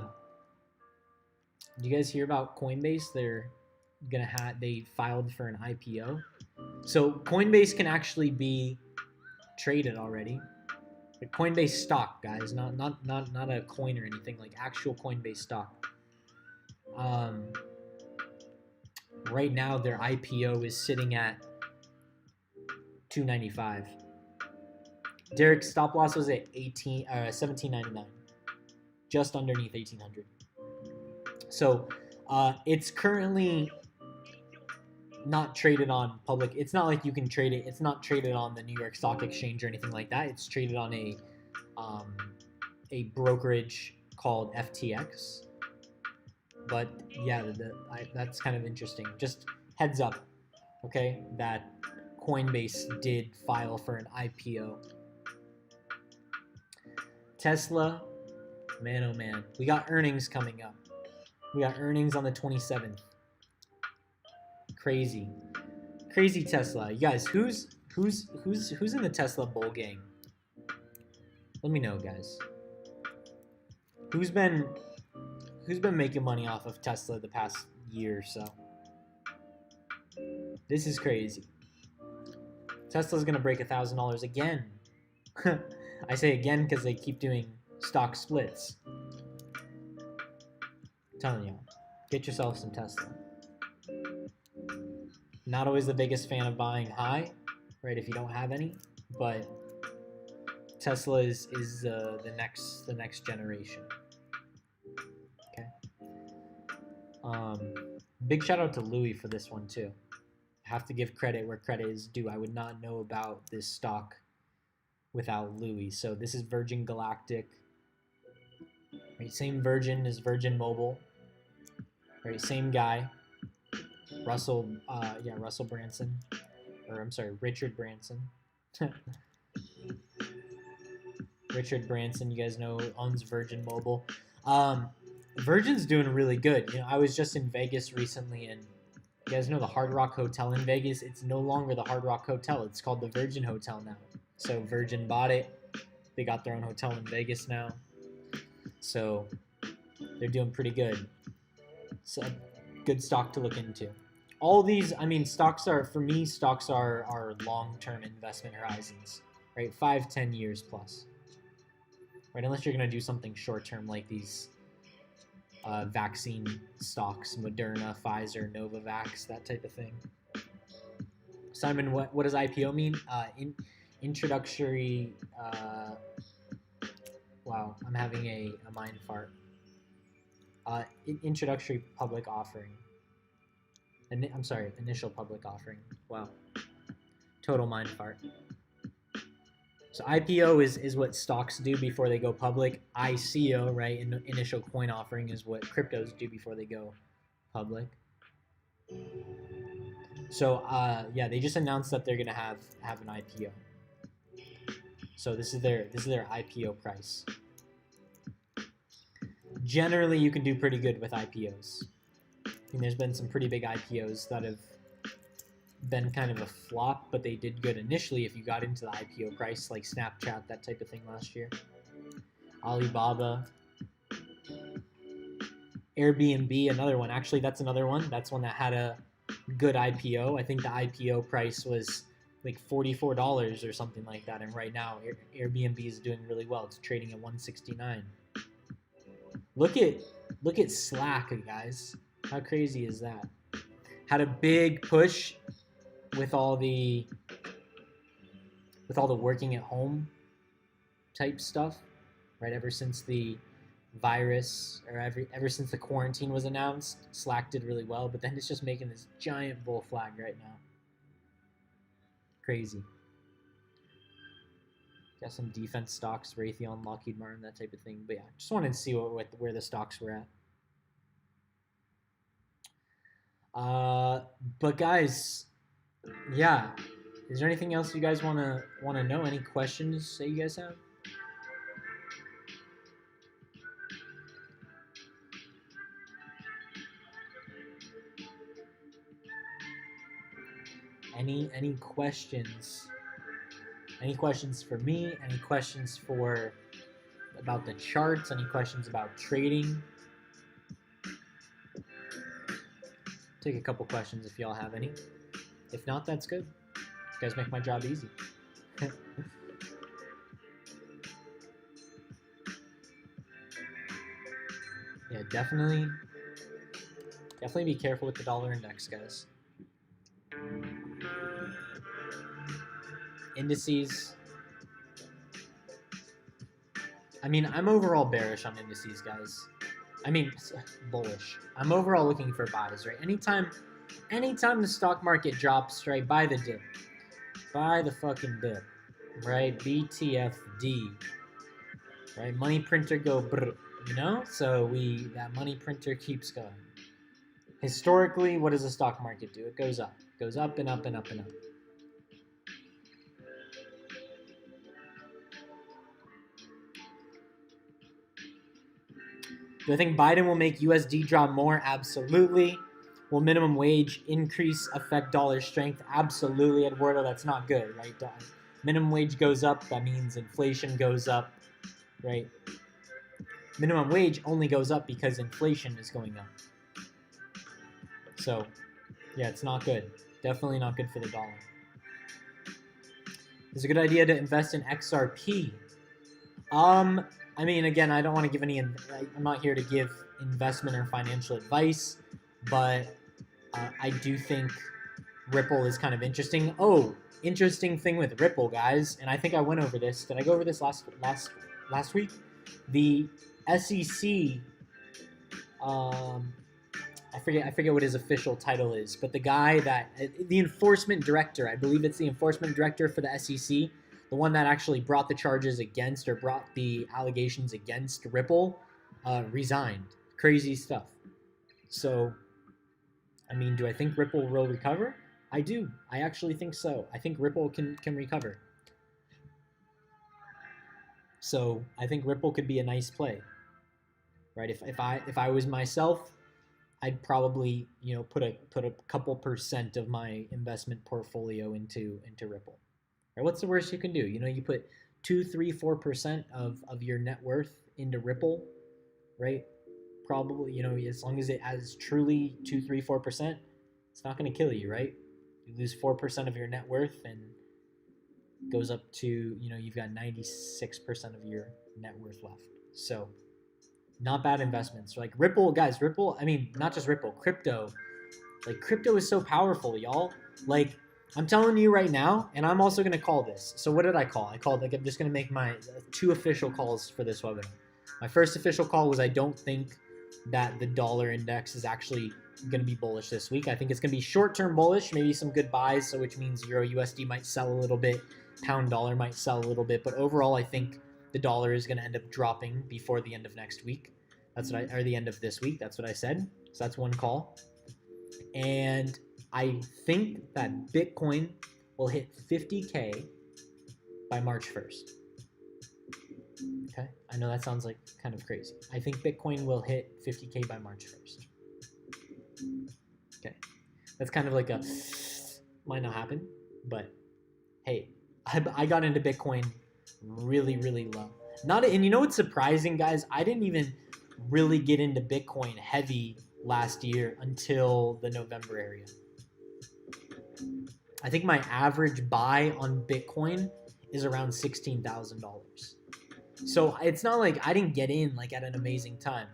Did you guys hear about Coinbase? They filed for an IPO. So Coinbase can actually be traded already. Like Coinbase stock, guys, not a coin or anything, like actual Coinbase stock. Right now their IPO is sitting at $295. Derek's stop loss was at $17.99, just underneath 1800. So it's currently not traded on public. It's not like you can trade it. It's not traded on the New York Stock Exchange or anything like that. It's traded on a brokerage called FTX. But yeah, that's kind of interesting. Just heads up, okay, that Coinbase did file for an IPO. Tesla, man oh man, we got earnings coming up. We got earnings on the 27th. Crazy Tesla. You guys, who's in the Tesla bull gang? Let me know, guys. Who's been making money off of Tesla the past year or so? This is crazy. Tesla's gonna break $1,000 again. I say again because they keep doing stock splits. I'm telling you, get yourself some Tesla. Not always the biggest fan of buying high, right, if you don't have any, but Tesla is the next generation. Okay. Big shout out to Louis for this one too. Have to give credit where credit is due. I would not know about this stock without Louis. So this is Virgin Galactic. Right, same Virgin as Virgin Mobile. Right, same guy. Russell Branson. Or I'm sorry, Richard Branson. Richard Branson, you guys know, owns Virgin Mobile. Virgin's doing really good. You know, I was just in Vegas recently, and you guys know the Hard Rock Hotel in Vegas? It's no longer the Hard Rock Hotel. It's called the Virgin Hotel now. So Virgin bought it. They got their own hotel in Vegas now. So they're doing pretty good. So good stock to look into. All these, I mean, stocks are long-term investment horizons, right? 5-10 years plus, right? Unless you're going to do something short-term like these vaccine stocks, Moderna, Pfizer, Novavax, that type of thing. Simon, what does IPO mean? Introductory. Wow, I'm having a mind fart. Introductory public offering. I'm sorry, initial public offering. Wow, total mind fart. So IPO is what stocks do before they go public. ICO, right, initial coin offering, is what cryptos do before they go public. So yeah, they just announced that they're gonna have an IPO. So this is their IPO price. Generally, you can do pretty good with IPOs. I mean, there's been some pretty big IPOs that have been kind of a flop, but they did good initially if you got into the IPO price, like Snapchat, that type of thing last year. Alibaba. Airbnb, another one. Actually, that's another one. That's one that had a good IPO. I think the IPO price was like $44 or something like that, and right now Airbnb is doing really well. It's trading at $169. Look at Slack, guys. How crazy is that? Had a big push with all the working at home type stuff, right? Ever since the virus, or ever since the quarantine was announced, Slack did really well, but then it's just making this giant bull flag right now. Crazy. Got some defense stocks, Raytheon, Lockheed Martin, that type of thing. But yeah, just wanted to see where the stocks were at. But guys, yeah. Is there anything else you guys wanna know? Any questions that you guys have? Any questions? Any questions for me? Any questions about the charts? Any questions about trading? Take a couple questions if y'all have any. If not, that's good. You guys make my job easy. Yeah, definitely be careful with the dollar index, guys. Indices. I mean, I'm overall bearish on indices, guys. I mean, bullish. I'm overall looking for buys, right? Anytime the stock market drops, right, buy the dip. Buy the fucking dip, right? BTFD, right? Money printer go brr, you know? So that money printer keeps going. Historically, what does the stock market do? It goes up. It goes up and up and up and up. Do I think Biden will make USD drop more? Absolutely. Will minimum wage increase affect dollar strength? Absolutely, Eduardo. That's not good, right? Minimum wage goes up. That means inflation goes up, right? Minimum wage only goes up because inflation is going up. So, yeah, it's not good. Definitely not good for the dollar. Is it a good idea to invest in XRP? I mean, again, I don't want to give I'm not here to give investment or financial advice, but I do think Ripple is kind of interesting. Oh, interesting thing with Ripple, guys, and I think I went over this. Did I go over this last week? The SEC, um, I forget what his official title is, but the guy that the enforcement director, I believe it's the enforcement director for the SEC, the one that actually brought the charges against or brought the allegations against Ripple, resigned. Crazy stuff. So, I mean, do I think Ripple will recover? I do. I actually think so. I think Ripple can recover. So I think Ripple could be a nice play, right? If I was myself, I'd probably put a couple percent of my investment portfolio into Ripple. Right? What's the worst you can do? You put 2, 3, 4% of your net worth into Ripple, right? Probably, as long as it has truly 2, 3, 4%, it's not going to kill you, right? You lose 4% of your net worth and goes up to, you've got 96% of your net worth left. So not bad investments. Like Ripple, guys, Ripple, I mean, not just Ripple, crypto. Like crypto is so powerful, y'all. Like I'm telling you right now, and I'm also going to call this. So what did I call? I called, like, I'm just going to make my 2 official calls for this webinar. My first official call was I don't think that the dollar index is actually going to be bullish this week. I think it's going to be short-term bullish, maybe some good buys, so which means Euro USD might sell a little bit, pound dollar might sell a little bit, but overall I think the dollar is going to end up dropping before the end of next week. That's what or the end of this week. That's what I said. So that's one call. And I think that Bitcoin will hit 50K by March 1st. Okay, I know that sounds like kind of crazy. I think Bitcoin will hit 50K by March 1st. Okay, that's kind of like a might not happen, but hey, I got into Bitcoin really, really low. And you know what's surprising, guys? I didn't even really get into Bitcoin heavy last year until the November area. I think my average buy on Bitcoin is around $16,000. So it's not like I didn't get in like at an amazing time,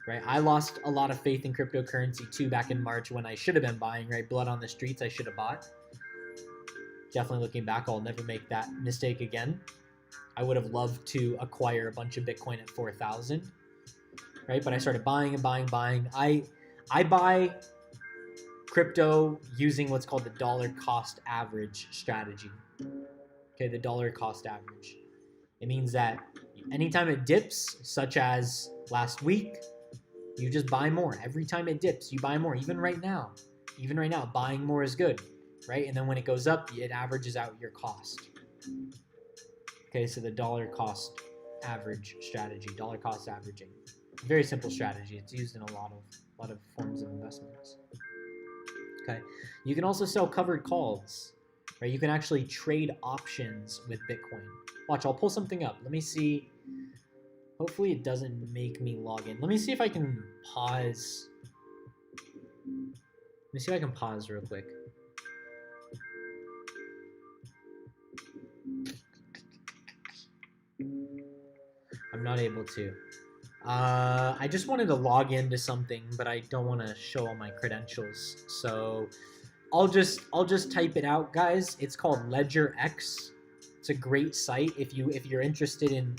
right? I lost a lot of faith in cryptocurrency too back in March when I should have been buying, right? Blood on the streets, I should have bought. Definitely looking back, I'll never make that mistake again. I would have loved to acquire a bunch of Bitcoin at 4,000, right? But I started buying and buying. I buy crypto using what's called the dollar cost average strategy. Okay, the dollar cost average. It means that anytime it dips, such as last week, you just buy more. Every time it dips, you buy more. Even right now, buying more is good, right? And then when it goes up, it averages out your cost. Okay, so the dollar cost average strategy, dollar cost averaging. Very simple strategy. It's used in a lot of forms of investments. Okay, you can also sell covered calls, right? You can actually trade options with Bitcoin. Watch, I'll pull something up. Let me see. Hopefully it doesn't make me log in. Let me see if I can pause. Let me see if I can pause real quick. I'm not able to. I just wanted to log into something, but I don't want to show all my credentials. So I'll just type it out, guys. It's called Ledger X. It's a great site if you're interested in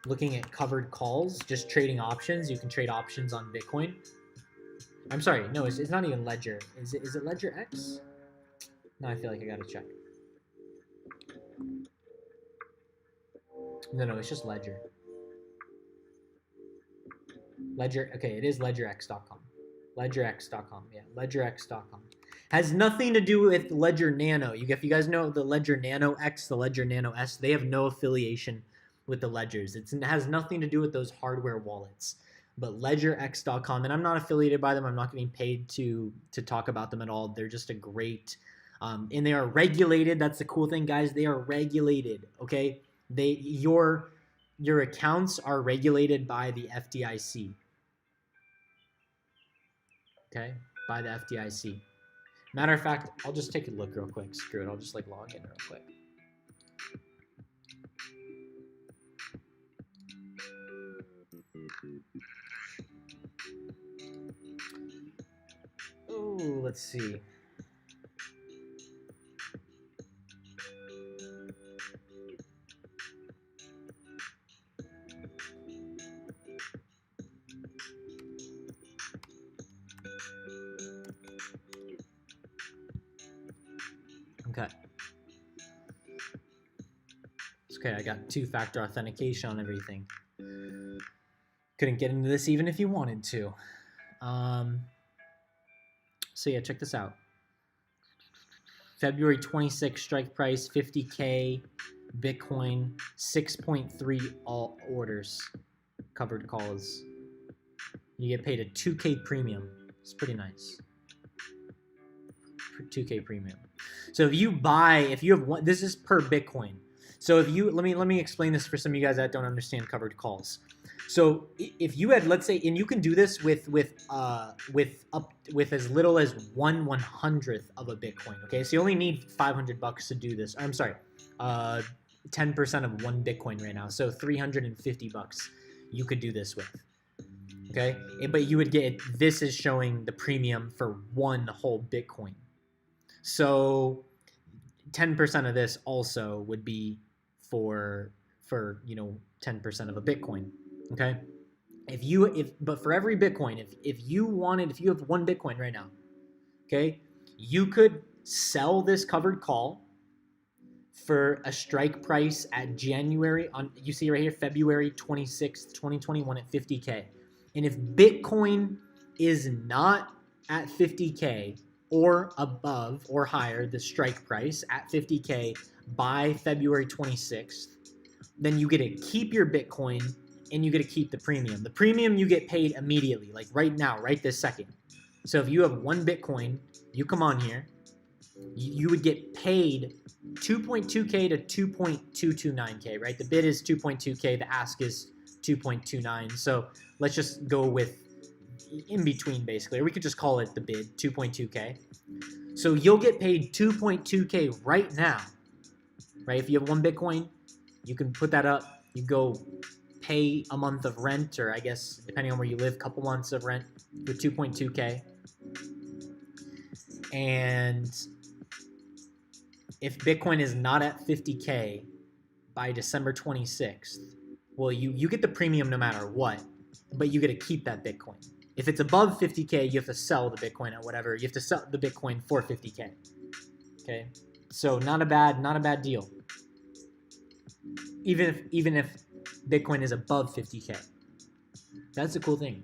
looking at covered calls, just trading options. You can trade options on Bitcoin. I'm sorry, no, it's not even Ledger. Is it Ledger X? No, I feel like I gotta check. No, it's just Ledger. Ledger, okay, it is ledgerx.com. Ledgerx.com, yeah, ledgerx.com. Has nothing to do with Ledger Nano. If you guys know the Ledger Nano X, the Ledger Nano S, they have no affiliation with the ledgers. It has nothing to do with those hardware wallets. But ledgerx.com, and I'm not affiliated by them. I'm not getting paid to talk about them at all. They're just a great, and they are regulated. That's the cool thing, guys. They are regulated. Okay, your accounts are regulated by the FDIC. Okay, by the FDIC. Matter of fact, I'll just take a look real quick. Screw it. I'll just like log in real quick. Oh, let's see. Okay. Okay, I got two-factor authentication on everything. Couldn't get into this even if you wanted to. So yeah, check this out. February 26th strike price, 50K, Bitcoin, 6.3 all orders, covered calls. You get paid a 2K premium. It's pretty nice. 2K premium. So if you have one, this is per Bitcoin. So if you let me explain this for some of you guys that don't understand covered calls. So if you had, let's say, and you can do this with as little as 1/100th of a Bitcoin. Okay, so you only need $500 to do this. I'm sorry, 10% of one Bitcoin right now. So $350 you could do this with. Okay, but you would get, this is showing the premium for one whole Bitcoin. So 10% of this also would be for 10% of a Bitcoin. Okay, but for every Bitcoin, if you have one Bitcoin right now, okay, you could sell this covered call for a strike price at you see right here, February 26th, 2021 at 50K. And if Bitcoin is not at 50K or above or higher, the strike price at 50K by February 26th, then you get to keep your Bitcoin and you get to keep the premium. The premium you get paid immediately, like right now, right this second. So if you have one Bitcoin, you come on here, you would get paid 2.2K to 2.229K, right? The bid is 2.2K, the ask is 2.29. So let's just go with in between, basically, or we could just call it the bid, 2.2K. So you'll get paid 2.2K right now, right? If you have one Bitcoin, you can put that up. You go pay a month of rent, or I guess depending on where you live, a couple months of rent with 2.2K. And if Bitcoin is not at 50K by December 26th, well, you get the premium no matter what, but you get to keep that Bitcoin. If it's above 50K, you have to sell the Bitcoin at whatever. You have to sell the Bitcoin for 50K. Okay, so not a bad deal. Even if Bitcoin is above 50K, that's a cool thing.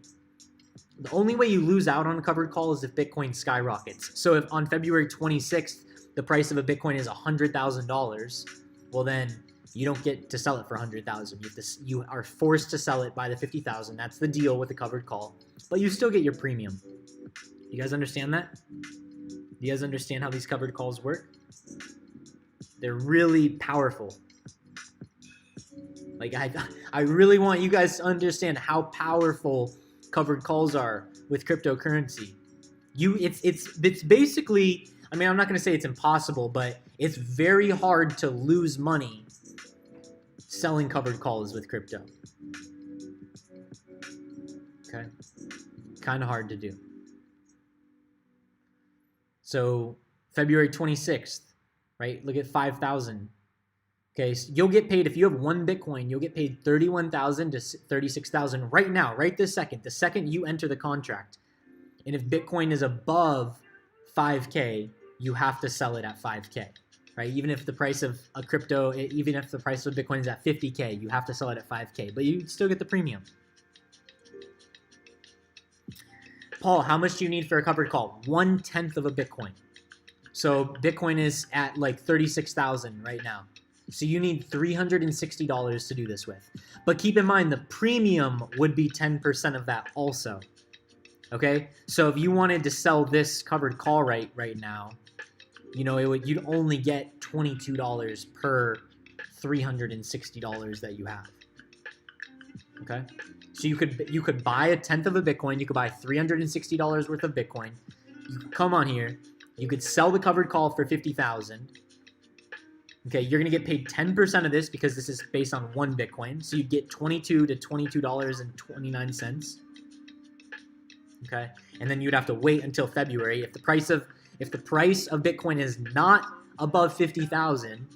The only way you lose out on a covered call is if Bitcoin skyrockets. So if on February 26th the price of a Bitcoin is $100,000, well then you don't get to sell it for $100,000. You are forced to sell it by the $50,000. That's the deal with the covered call, but you still get your premium. You guys understand that? You guys understand how these covered calls work? They're really powerful. Like I really want you guys to understand how powerful covered calls are with cryptocurrency. It's basically, I mean, I'm not going to say it's impossible, but it's very hard to lose money selling covered calls with crypto. Okay, kind of hard to do. So February 26th, right? Look at 5,000. Okay, so you'll get paid, if you have one Bitcoin, you'll get paid $31,000 to $36,000 right now, right this second, the second you enter the contract. And if Bitcoin is above 5K, you have to sell it at 5K, right? Even if the price of a crypto, even if the price of Bitcoin is at 50K, you have to sell it at 5K, but you still get the premium. Paul, how much do you need for a covered call? 1/10 of a Bitcoin. So Bitcoin is at like 36,000 right now. So you need $360 to do this with. But keep in mind, the premium would be 10% of that also. Okay? So if you wanted to sell this covered call right now, you'd only get $22 per $360 that you have. Okay? So you could buy 1/10 of a Bitcoin, you could buy $360 worth of Bitcoin. You could come on here, you could sell the covered call for $50,000. Okay, you're going to get paid 10% of this because this is based on one Bitcoin. So you get $22 to $22.29. Okay, and then you'd have to wait until February. If the price of Bitcoin is not above 50,000,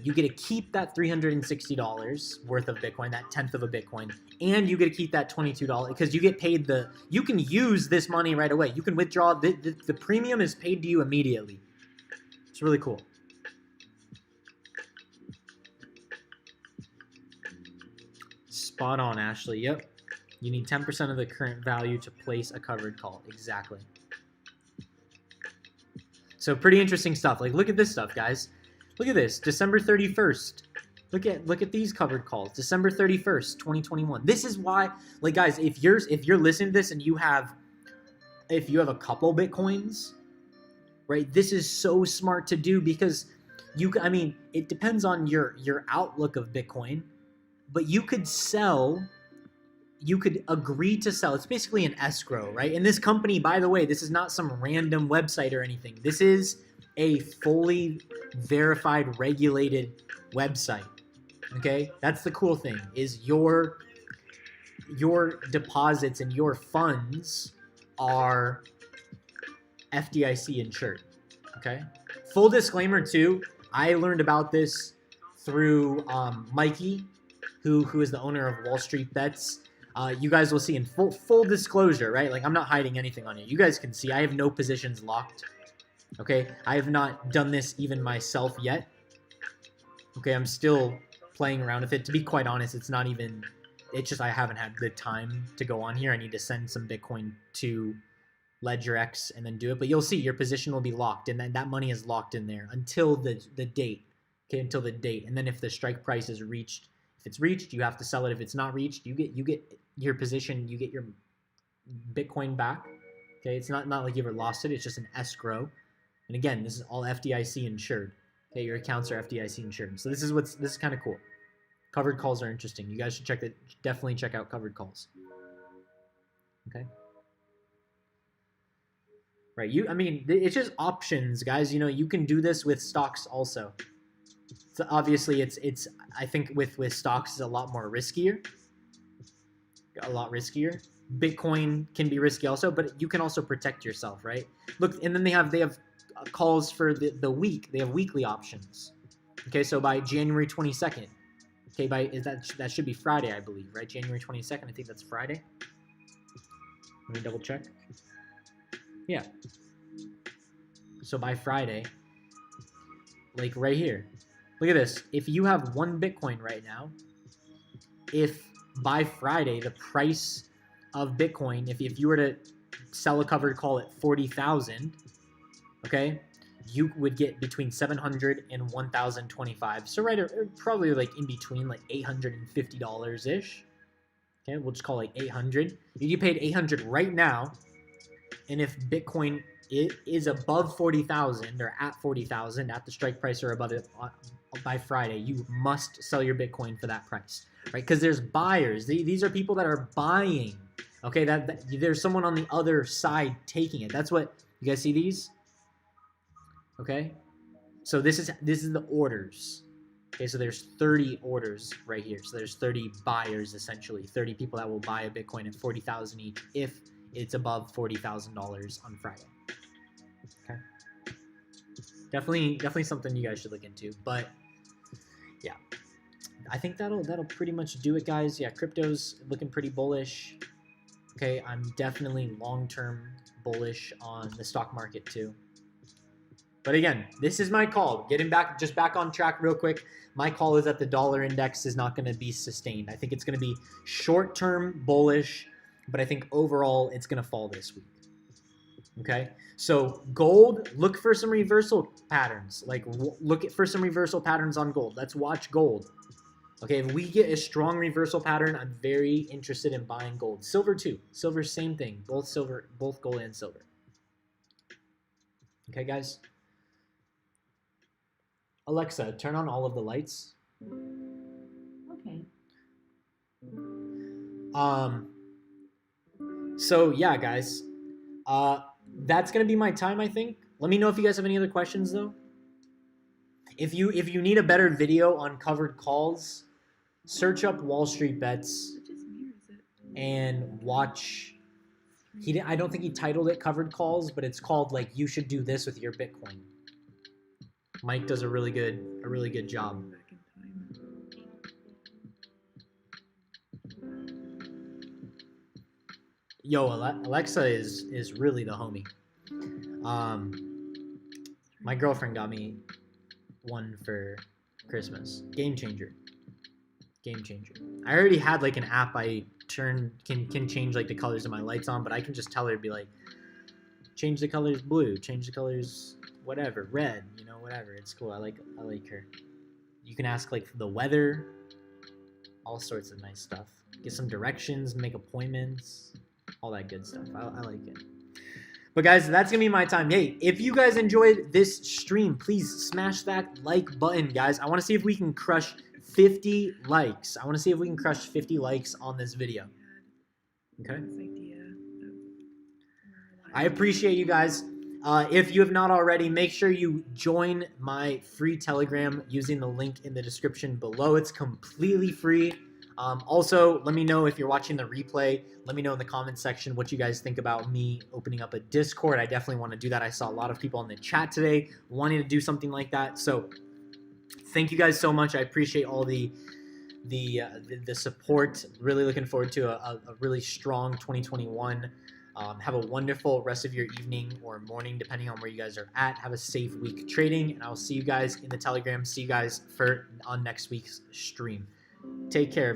you get to keep that $360 worth of Bitcoin, that 1/10 of a Bitcoin, and you get to keep that $22 because you get paid you can use this money right away. You can withdraw, the premium is paid to you immediately. It's really cool. Spot on, Ashley. Yep. You need 10% of the current value to place a covered call. Exactly. So pretty interesting stuff. Like, look at this stuff, guys. Look at this. December 31st. Look at these covered calls. December 31st, 2021. This is why, like, guys, if you're listening to this and you have a couple Bitcoins, right? This is so smart to do because I mean, it depends on your outlook of Bitcoin, but you could agree to sell. It's basically an escrow, right? And this company, by the way, this is not some random website or anything. This is a fully verified, regulated website. Okay? That's the cool thing, is your deposits and your funds are FDIC insured. Okay? Full disclaimer too, I learned about this through Mikey, who is the owner of Wall Street Bets. You guys will see in full disclosure, right? Like, I'm not hiding anything on you. You guys can see I have no positions locked. Okay? I have not done this even myself yet. Okay? I'm still playing around with it. To be quite honest, it's just I haven't had the time to go on here. I need to send some Bitcoin to Ledger X and then do it. But you'll see your position will be locked, and then that money is locked in there until the date. Okay? Until the date. And then if the strike price is reached, if it's reached, you have to sell it. If it's not reached, you get your position, you get your Bitcoin back. Okay, it's not like you ever lost it. It's just an escrow. And again, this is all FDIC insured. Okay, your accounts are FDIC insured. So this is kind of cool. Covered calls are interesting. You guys should definitely check out covered calls. Okay. Right. I mean, it's just options, guys. You know, you can do this with stocks also. So obviously, I think with stocks is a lot more riskier. A lot riskier. Bitcoin can be risky also, but you can also protect yourself, right? Look, and then they have calls for the week. They have weekly options. Okay, so by January 22nd. Okay, that should be Friday, I believe, right? January 22nd. I think that's Friday. Let me double check. Yeah. So by Friday, like right here. Look at this. If you have one Bitcoin right now, if by Friday the price of Bitcoin, if you were to sell a covered call at 40,000, okay, you would get between 700 and 1,025. So right, probably like in between, like $850 ish. Okay, we'll just call it 800. If you paid 800 right now, and if Bitcoin is above 40,000 or at 40,000 at the strike price or above it by Friday, you must sell your Bitcoin for that price, right? Because there's buyers. These are people that are buying. Okay, that there's someone on the other side taking it. That's what you guys see these. Okay, so this is the orders. Okay, so there's 30 orders right here. So there's 30 buyers essentially, 30 people that will buy a Bitcoin at 40,000 each if it's above $40,000 on Friday. Okay, definitely something you guys should look into. But yeah, I think that'll pretty much do it, guys. Yeah, crypto's looking pretty bullish. Okay, I'm definitely long-term bullish on the stock market too. But again, this is my call. Getting back on track real quick. My call is that the dollar index is not going to be sustained. I think it's going to be short-term bullish, but I think overall it's going to fall this week. Okay, so gold, look for some reversal patterns. Like, look for some reversal patterns on gold. Let's watch gold. Okay, if we get a strong reversal pattern, I'm very interested in buying gold. Silver too. Silver, same thing. Both gold and silver. Okay, guys. Alexa, turn on all of the lights. Okay. So yeah, guys. That's gonna be my time, I think. Let me know if you guys have any other questions though. If you need a better video on covered calls, search up Wall Street Bets and watch. I don't think he titled it covered calls, but it's called like you should do this with your Bitcoin. Mike does a really good job. Yo, Alexa is really the homie. My girlfriend got me one for Christmas. Game changer. Game changer. I already had like an app I can change like the colors of my lights on, but I can just tell her to be like, change the colors blue, change the colors whatever, red, you know, whatever. It's cool. I like her. You can ask like the weather, all sorts of nice stuff. Get some directions, make appointments, all that good stuff. I like it. But guys, that's gonna be my time. Hey, if you guys enjoyed this stream, please smash that like button, guys. I want to see if we can crush 50 likes. I want to see if we can crush 50 likes on this video. Okay. I appreciate you guys. If you have not already, make sure you join my free Telegram using the link in the description below. It's completely free. Also, let me know if you're watching the replay. Let me know in the comments section what you guys think about me opening up a Discord. I definitely want to do that. I saw a lot of people in the chat today wanting to do something like that. So thank you guys so much. I appreciate all the support. Really looking forward to a really strong 2021. Have a wonderful rest of your evening or morning, depending on where you guys are at. Have a safe week trading, and I will see you guys in the Telegram. See you guys on next week's stream. Take care, everybody.